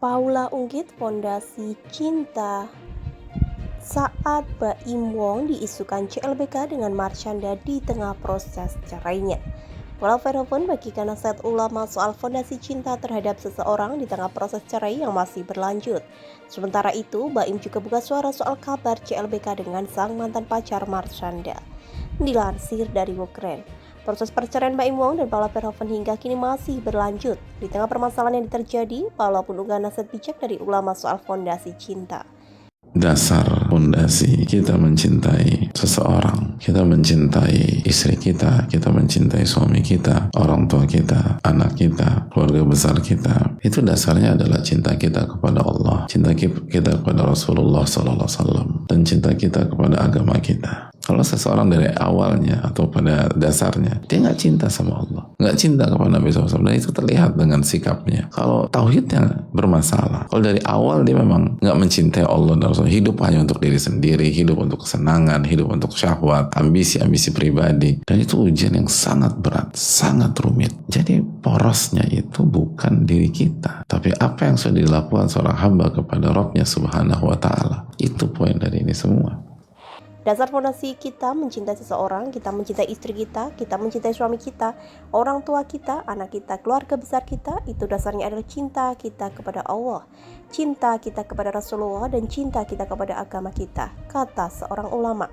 Paula Unggit Fondasi Cinta saat Baim Wong diisukan CLBK dengan Marshanda di tengah proses cerainya. Paula Verhoeven bagikan nasihat ulama soal fondasi cinta terhadap seseorang di tengah proses cerai yang masih berlanjut. Sementara itu, Baim juga buka suara soal kabar CLBK dengan sang mantan pacar Marshanda. Dilansir dari Wokren, proses perceraian Baim Wong dan Paula Verhoeven hingga kini masih berlanjut. Di tengah permasalahan yang terjadi, Paula pun unggah nasihat bijak dari ulama soal fondasi cinta. Dasar fondasi kita mencintai seseorang, kita mencintai istri kita mencintai suami kita, orang tua kita, anak kita, keluarga besar kita. Itu dasarnya adalah cinta kita kepada Allah, cinta kita kepada Rasulullah SAW, dan cinta kita kepada agama kita. Kalau seseorang dari awalnya atau pada dasarnya dia nggak cinta sama Allah, nggak cinta kepada Nabi SAW, dan itu terlihat dengan sikapnya. Kalau tauhidnya bermasalah, kalau dari awal dia memang nggak mencintai Allah dan Rasul, hidup hanya untuk diri sendiri, hidup untuk kesenangan, hidup untuk syahwat, ambisi pribadi, dan itu ujian yang sangat berat, sangat rumit. Jadi porosnya itu bukan diri kita, tapi apa yang sudah dilakukan seorang hamba kepada Rabbnya Subhanahu wa Ta'ala. Itu poin dari ini semua. Dasar fondasi kita mencintai seseorang, kita mencintai istri kita mencintai suami kita, orang tua kita, anak kita, keluarga besar kita. Itu dasarnya adalah cinta kita kepada Allah, cinta kita kepada Rasulullah, dan cinta kita kepada agama kita, kata seorang ulama.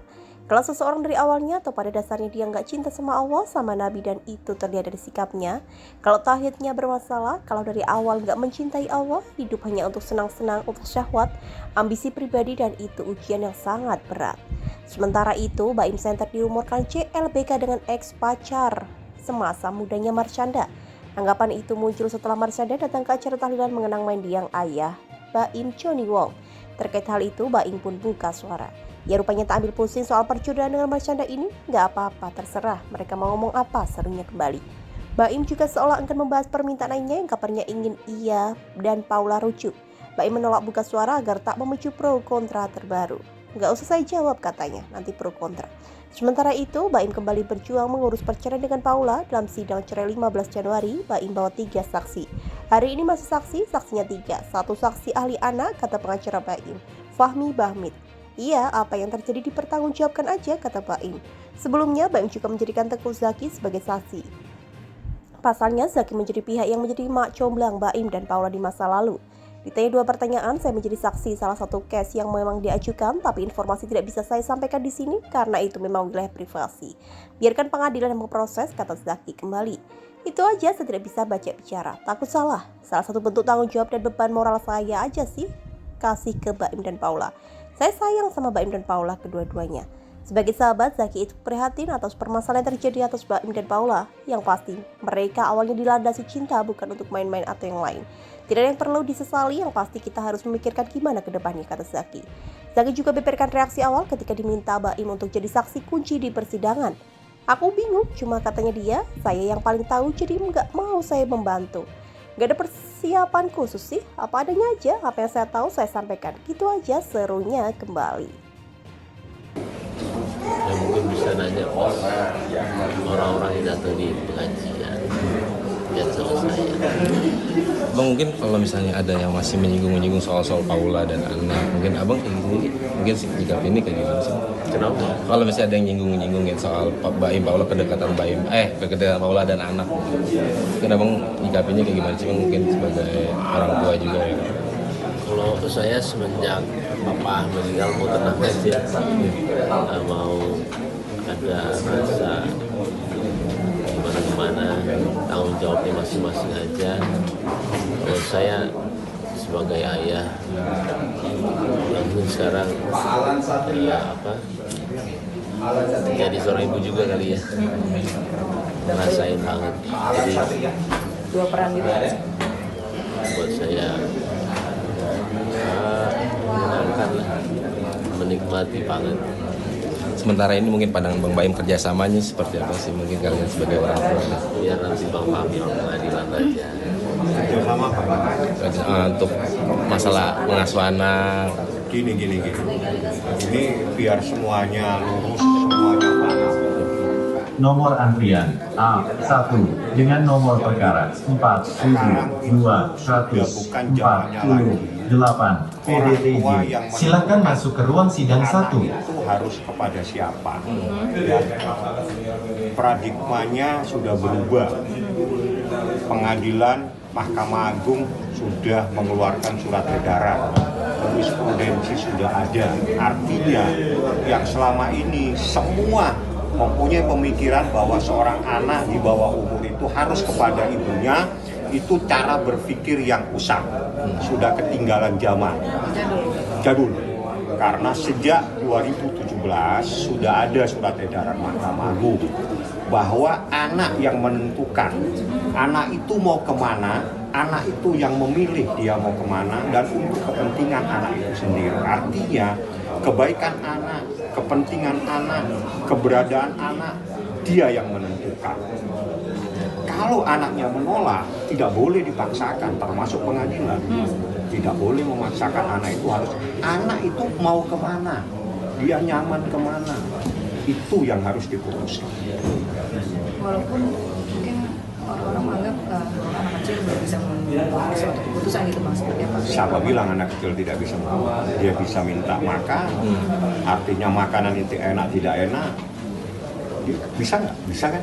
Kalau seseorang dari awalnya atau pada dasarnya dia nggak cinta sama Allah, sama Nabi, dan itu terlihat dari sikapnya. Kalau tauhidnya bermasalah, kalau dari awal nggak mencintai Allah, hidup hanya untuk senang-senang, untuk syahwat, ambisi pribadi, dan itu ujian yang sangat berat. Sementara itu, Baim Center diumurkan CLBK dengan ex-pacar semasa mudanya Marshanda. Anggapan itu muncul setelah Marshanda datang ke acara tahlilan mengenang mendiang ayah Baim, Johnny Wong. Terkait hal itu, Baim pun buka suara. Ya, rupanya tak ambil pusing soal perjodohan dengan Marshanda ini. Gak apa-apa, terserah mereka mau ngomong apa, serunya kembali. Baim juga seolah enggan membahas permintaan lainnya yang kabarnya ingin ia dan Paula rujuk. Baim menolak buka suara agar tak memicu pro kontra terbaru. Nggak usah saya jawab, katanya, nanti pro kontra. Sementara itu, Baim kembali berjuang mengurus perceraian dengan Paula. Dalam sidang cerai 15 Januari, Baim bawa 3 saksi. Hari ini masih saksinya 3. Satu saksi ahli anak, kata pengacara Baim, Fahmi Bahmid. Iya, apa yang terjadi dipertanggungjawabkan aja, kata Baim. Sebelumnya, Baim juga menjadikan Teuku Zacky sebagai saksi. Pasalnya, Zacky menjadi pihak yang menjadi mak comblang Baim dan Paula di masa lalu. Ditanya 2 pertanyaan, saya menjadi saksi salah satu case yang memang diajukan, tapi informasi tidak bisa saya sampaikan di sini karena itu memang wilayah privasi. Biarkan pengadilan yang memproses, kata Zacky kembali. Itu aja, saya tidak bisa baca bicara. Takut salah. Salah satu bentuk tanggung jawab dan beban moral saya aja sih, kasih ke Baim dan Paula. Saya sayang sama Baim dan Paula kedua-duanya. Sebagai sahabat, Zacky itu prihatin atas permasalahan yang terjadi atas Baim dan Paula. Yang pasti, mereka awalnya dilandasi cinta bukan untuk main-main atau yang lain. Tidak ada yang perlu disesali, yang pasti kita harus memikirkan gimana ke depannya, kata Zacky. Zacky juga beberkan reaksi awal ketika diminta Baim untuk jadi saksi kunci di persidangan. Aku bingung, cuma katanya dia, saya yang paling tahu jadi nggak mau saya membantu. Gak ada persiapan khusus sih, apa adanya aja, apa yang saya tahu saya sampaikan. Gitu aja, serunya kembali. Ya mungkin bisa nanya orang-orang yang datang di pengajian lihat sama saya. Bang, mungkin kalau misalnya ada yang masih menyinggung soal Paula dan anak, mungkin abang kayak gini, mungkin sikap ini kayak gimana sih? Kenapa? Kalau misalnya ada yang nyinggungin soal Baim Paula, kedekatan Paula dan anak, mungkin abang nyikapinnya kayak gimana sih? Mungkin sebagai orang tua juga ya. Kalau saya semenjak papa meninggal mau tenang aja, nggak mau ada rasa gimana, tanggung jawabnya masing-masing aja. Kalau saya sebagai ayah, mungkin sekarang jadi seorang ibu juga kali ya, ngerasain banget. Jadi dua peran gitu. Buat saya menyenangkan lah, menikmati banget. Sementara ini mungkin pandangan Bang Baim kerjasamanya seperti apa sih, mungkin kalian sebagai orang tua? Biar nanti Bang Fahmi pengadilan aja. Kerjasama apa? Untuk masalah pengasuh anak. Gini. Ini biar semuanya lurus, semuanya Nomor antrian A1 dengan nomor perkara 472-148 PDTJ. Silakan masuk ke ruang sidang 1. Itu harus kepada siapa? Ya. Paradigmanya sudah berubah. Pengadilan Mahkamah Agung sudah mengeluarkan surat edaran, jurisprudensi sudah ada. Artinya yang selama ini semua mempunyai pemikiran bahwa seorang anak di bawah umur itu harus kepada ibunya, itu cara berpikir yang usang, sudah ketinggalan zaman, jadul. Karena sejak 2017 sudah ada surat edaran Mahkamah Agung bahwa anak yang menentukan, anak itu mau kemana, anak itu yang memilih dia mau kemana, dan untuk kepentingan anak itu sendiri. Artinya kebaikan anak, kepentingan anak, keberadaan anak, dia yang menentukan. Kalau anaknya menolak, tidak boleh dipaksakan, termasuk pengadilan. Tidak boleh memaksakan anak itu harus, anak itu mau kemana, dia nyaman kemana, itu yang harus diputuskan. Walaupun mungkin orang-orang menganggap anak kecil tidak bisa mengambil suatu keputusan gitu Mas. Siapa bilang anak kecil tidak bisa makan? Dia bisa minta makan, artinya makanan itu enak tidak enak. Bisa nggak? Bisa kan?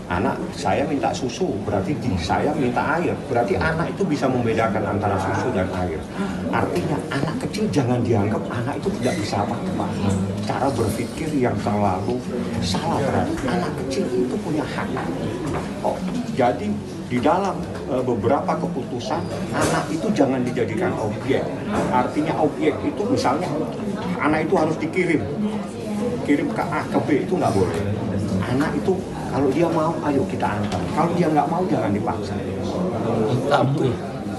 Anak saya minta susu, berarti saya minta air. Berarti anak itu bisa membedakan antara susu dan air. Artinya anak kecil jangan dianggap anak itu tidak bisa apa-apa. Cara berpikir yang terlalu salah terhadap anak kecil itu punya hak. Oh, jadi di dalam beberapa keputusan anak itu jangan dijadikan objek. Artinya objek itu misalnya anak itu harus kirim ke A ke B, itu nggak boleh. Anak itu kalau dia mau, ayo kita antar. Kalau dia nggak mau, jangan dipaksa. Itu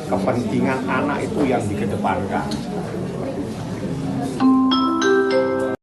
kepentingan anak itu yang dikedepankan.